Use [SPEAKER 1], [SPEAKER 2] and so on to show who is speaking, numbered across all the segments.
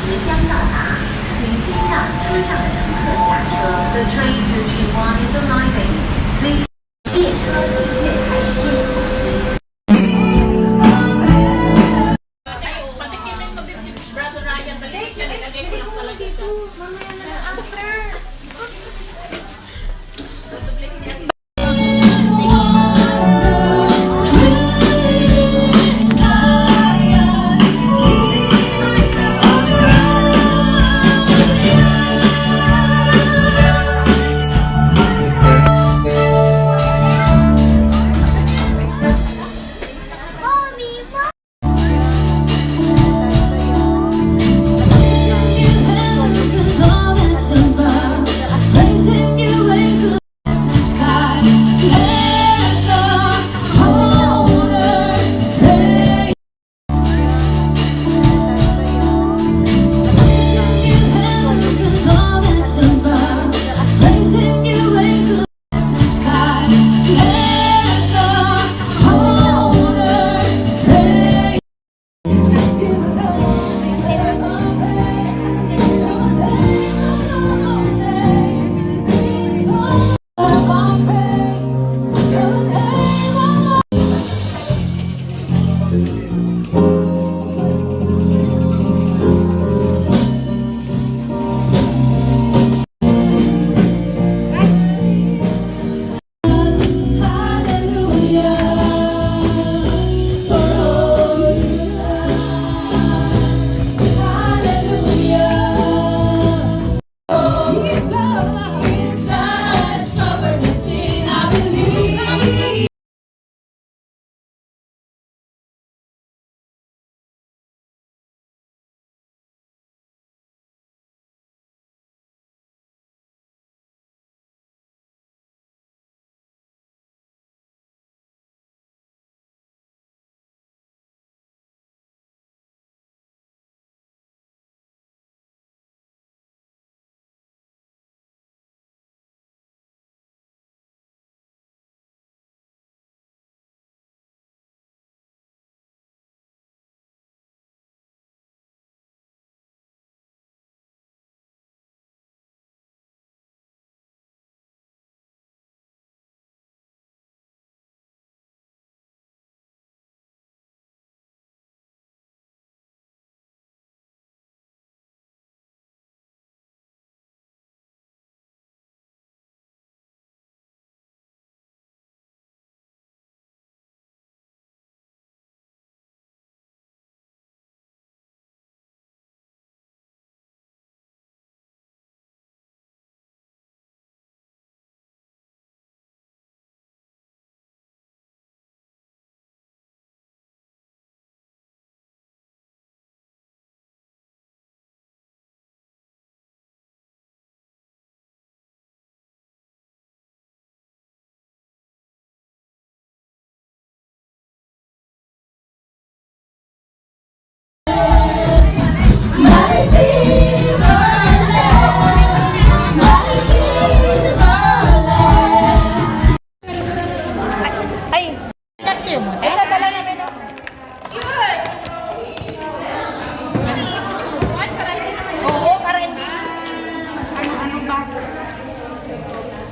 [SPEAKER 1] 即将到达，请尽量车上的乘客下车。The train to Chunwan is arriving. Please. 列车于月台进行。
[SPEAKER 2] Patikimin ko din si Brother Ryan. Balik siya. Nilagay ko lang talaga ito.
[SPEAKER 3] Mamaya na lang after.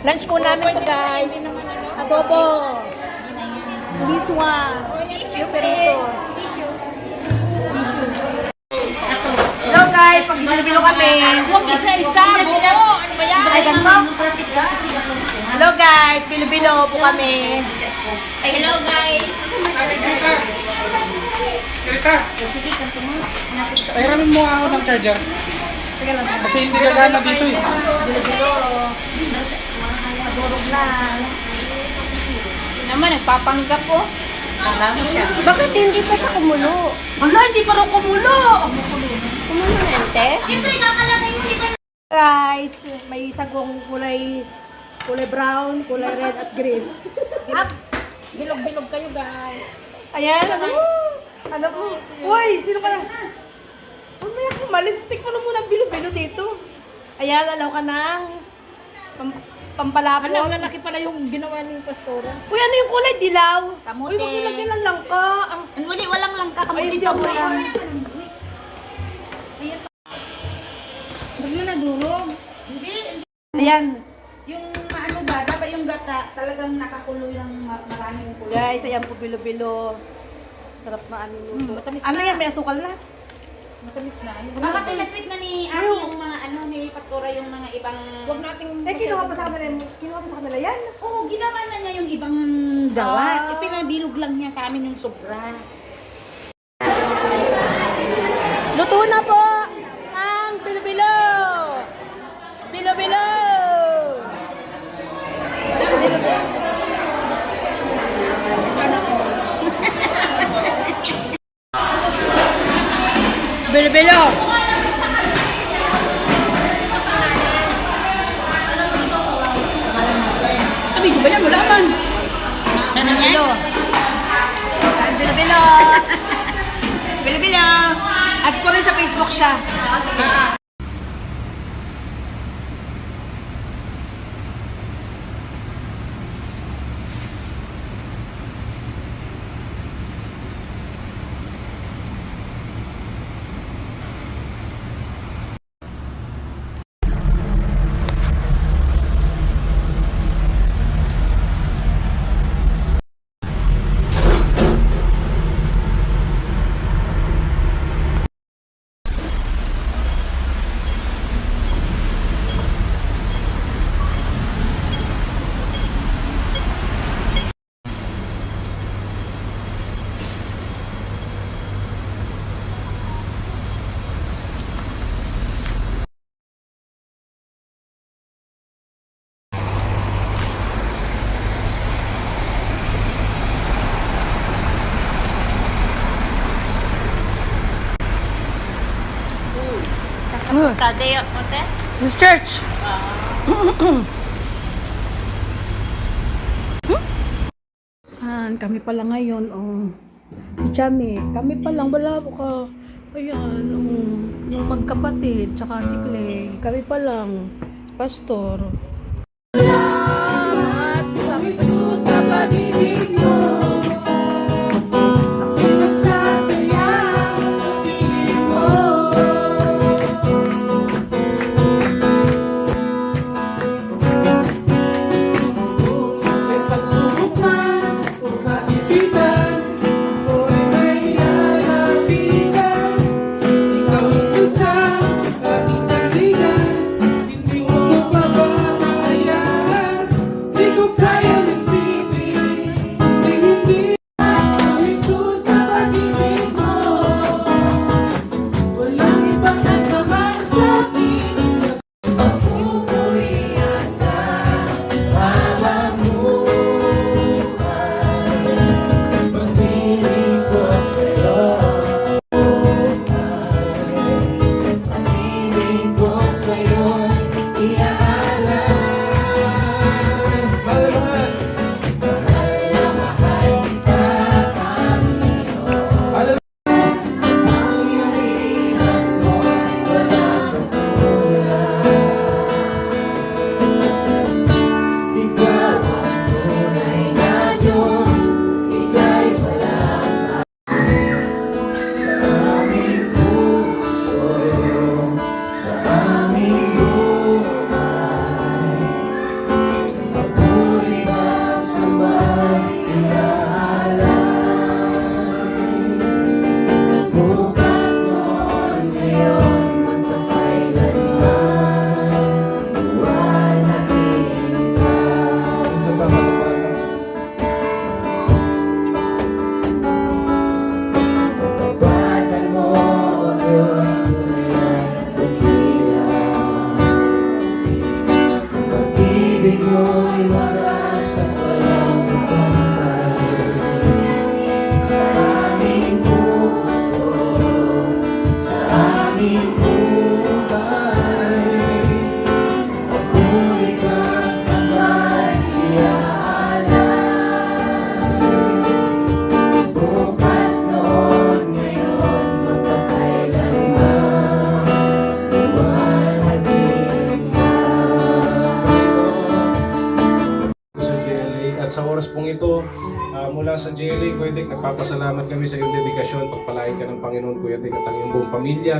[SPEAKER 4] Lunch po namin to guys. Adobo. Biswa. Yung perito. Hello guys, pag-bilibilo kami.
[SPEAKER 2] Huwag isa-isa. Oo. Ano ba yan?
[SPEAKER 4] Ay, ganito? Hello guys, bilo-bilo po kami.
[SPEAKER 2] Hello guys.
[SPEAKER 5] Erika, pahiramin mo ako ng charger. Kasi hindi gagana dito eh.
[SPEAKER 4] Bilo-bilo. Madurog na.
[SPEAKER 2] Naman, nagpapanggap po.
[SPEAKER 3] Bakit hindi pa siya kumulo?
[SPEAKER 4] Wala, hindi pa rin kumulo.
[SPEAKER 3] Kumulo na ente?
[SPEAKER 4] Guys, may sagong kulay brown, kulay red at green.
[SPEAKER 2] Bilog-bilog kayo guys.
[SPEAKER 4] Ayan, ano mo? Uy, sino ka na? Mamaya kung malis, tikman mo muna ang bilo-bilo dito. Ayan, alaw ka ng pampalapot.
[SPEAKER 2] Alam, lalaki pala yung ginawa ni Pastora.
[SPEAKER 4] Uy, ano yung kulay? Dilaw?
[SPEAKER 3] Kamote.
[SPEAKER 4] Uy, wag nilagyan ng langka.
[SPEAKER 3] Wali, walang langka.
[SPEAKER 4] Ay,
[SPEAKER 3] Kamuti
[SPEAKER 4] hindi
[SPEAKER 3] sa
[SPEAKER 4] ako
[SPEAKER 3] ulan.
[SPEAKER 4] lang. Ayan.
[SPEAKER 6] Yung ano ba, dapat yung gata talagang nakakulo yung maraming kulo.
[SPEAKER 4] Guys, ayan po bilo-bilo. Sarap na ano luto.
[SPEAKER 6] matamis
[SPEAKER 4] Ano
[SPEAKER 6] na.
[SPEAKER 4] yan? May asukal na?
[SPEAKER 6] Matamis na. Baka pinasweet na ni ate yung mga ano ni Pastora yung mga ibang...
[SPEAKER 2] Huwag nating...
[SPEAKER 4] Eh, kinuha pa sa kanila yan.
[SPEAKER 6] Oo, ginawa na niya yung ibang gawa. Ipinabilog lang niya sa amin yung sobra.
[SPEAKER 4] Luto na po ang bilo-bilo. Bilo-bilo. Bilo-bilo.
[SPEAKER 2] Sabi ko ba yan? Wala man.
[SPEAKER 6] Ano niya?
[SPEAKER 4] Bilo-bilo. Bilo-bilo. Add ko rin sa Facebook siya.
[SPEAKER 2] Tadeo, ate?
[SPEAKER 4] This is church. Saan? Kami pala ngayon, oh. Si Chami, kami pa lang, wala po ka. Ayan, oh. Yung magkapatid, tsaka si Clay. Kami pa lang. Si Pastor. Salamat sa Isus sa pag-ibig mo. Ako'y nagsasaya sa piling mo. May pagsubok man o kaibigan, ako'y may lalapitan. Ikaw Isus ang aking sandigan, hindi mo pababayaan. Di ko kaya isipin, hindi ang Isus sa pag-ibig mo. Walang ibang nagmamahal sa akin. Pupurihan ka, pag-ibig ko sa'yo. Pag-ibig ko sa'yo, iaalay. Ikaw ang tunay na Diyos, ika'y walang sa aming puso, sa aming buhay. Patuloy magsambay, iaalay. Bukas noon, ngayon, magpapailanman, luwalhatiin ka. Sa Katapatan mo, O Diyos, tunay at dakila. Ang pag-ibig mo'y wagas at walang kapantay. Sa aming puso, sa aming buhay, patuloy kang sambay, iaalay. Bukas noon, ngayon, magpapailanman, luwalhatiin ka.
[SPEAKER 7] sa GLA. At sa oras pong ito, Mula sa JLA, Kuya Dick, nagpapasalamat kami sa iyong dedikasyon. Pagpalain ka ng Panginoon, Kuya Dick, at ang iyong buong pamilya.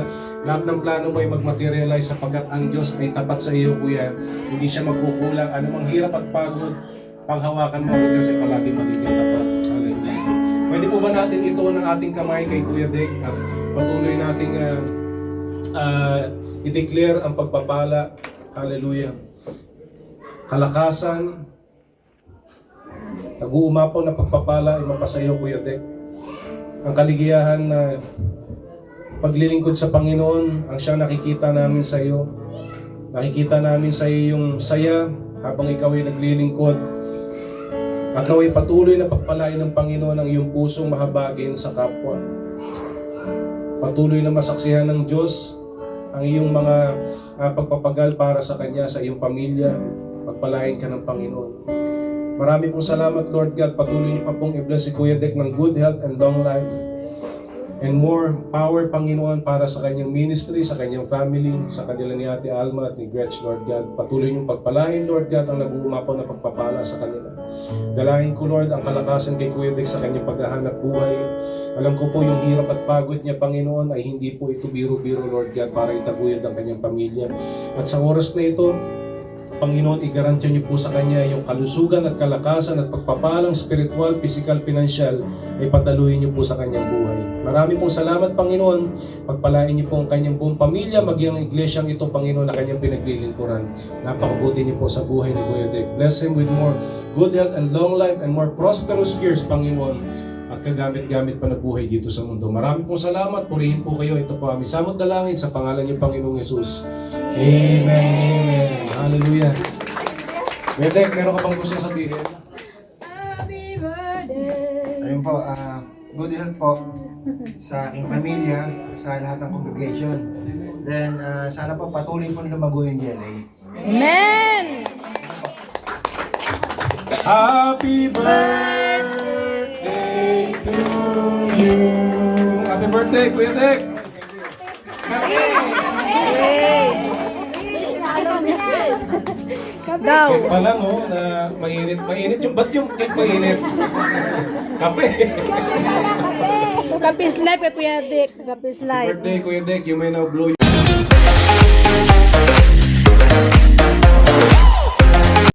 [SPEAKER 7] Lahat ng plano mo ay magmaterialize sapagkat ang Diyos ay tapat sa iyo, Kuya. Hindi siya magkukulang. Anumang hirap at pagod, panghawakan mo ang Diyos ay palagi magiging tapat. Hallelujah. Pwede po ba natin ito ng ating kamay kay Kuya Dick at patuloy nating i-declare ang pagpapala. Hallelujah. Kalakasan, nag-uumapaw na pagpapala ay mapasayo, Kuya Dick. Ang kaligayahan na paglilingkod sa Panginoon, ang siyang nakikita namin sa iyo. Nakikita namin sa iyo yung saya habang ikaw ay naglilingkod. At naway patuloy na pagpalain ng Panginoon ang iyong pusong mahabagin sa kapwa. Patuloy na masaksihan ng Diyos ang iyong mga pagpapagal para sa Kanya, sa iyong pamilya. Pagpalain ka ng Panginoon. Marami pong salamat, Lord God. Patuloy niyo pa pong i-bless si Kuya Dick ng good health and long life. And more power, Panginoon, para sa kanyang ministry, sa kanyang family, sa kanila ni Ate Alma at ni Gretch, Lord God. Patuloy niyong pagpalain, Lord God, ang nag-uumapaw na pagpapala sa kanila. Dalangin ko, Lord, ang kalakasan kay Kuya Dick sa kanyang paghahanap buhay. Alam ko po yung hirap at pagod niya, Panginoon, ay hindi po ito biro-biro, Lord God, para itaguyod ang kanyang pamilya. At sa oras na ito, Panginoon, igarantya niyo po sa Kanya yung kalusugan at kalakasan at pagpapalang spiritual, physical, financial ay pataluhin niyo po sa Kanyang buhay. Marami pong salamat, Panginoon. Pagpalain niyo po ang Kanyang buong pamilya, maging ang iglesyang ito, Panginoon, na Kanyang pinaglilingkuran. Napakabuti niyo po sa buhay ni Kuya Dick. Bless him with more good health and long life and more prosperous years, Panginoon. At kagamit-gamit pa na buhay dito sa mundo. Marami pong salamat. Purihin po kayo. Ito po aming samot dalangin sa pangalan niyo, Panginoong Yesus. Amen. Amen. Hallelujah. Wedek, meron ka bang gusto sabihin?
[SPEAKER 3] Happy birthday!
[SPEAKER 8] Ayun po, good health po sa aking pamilya, sa lahat ng congregation. Then, sana po patuloy po lumago yung GLA.
[SPEAKER 4] Amen!
[SPEAKER 7] Happy birthday to you. Happy birthday, Kuya Dick.
[SPEAKER 4] Daw.
[SPEAKER 7] Cake pa lang, oh, na mainit. Mainit yung, ba't yung cake mainit? Kape.
[SPEAKER 4] Kapis life, Kuya Dick. Kapis life.
[SPEAKER 7] Birthday, Kuya Dick. You may now blow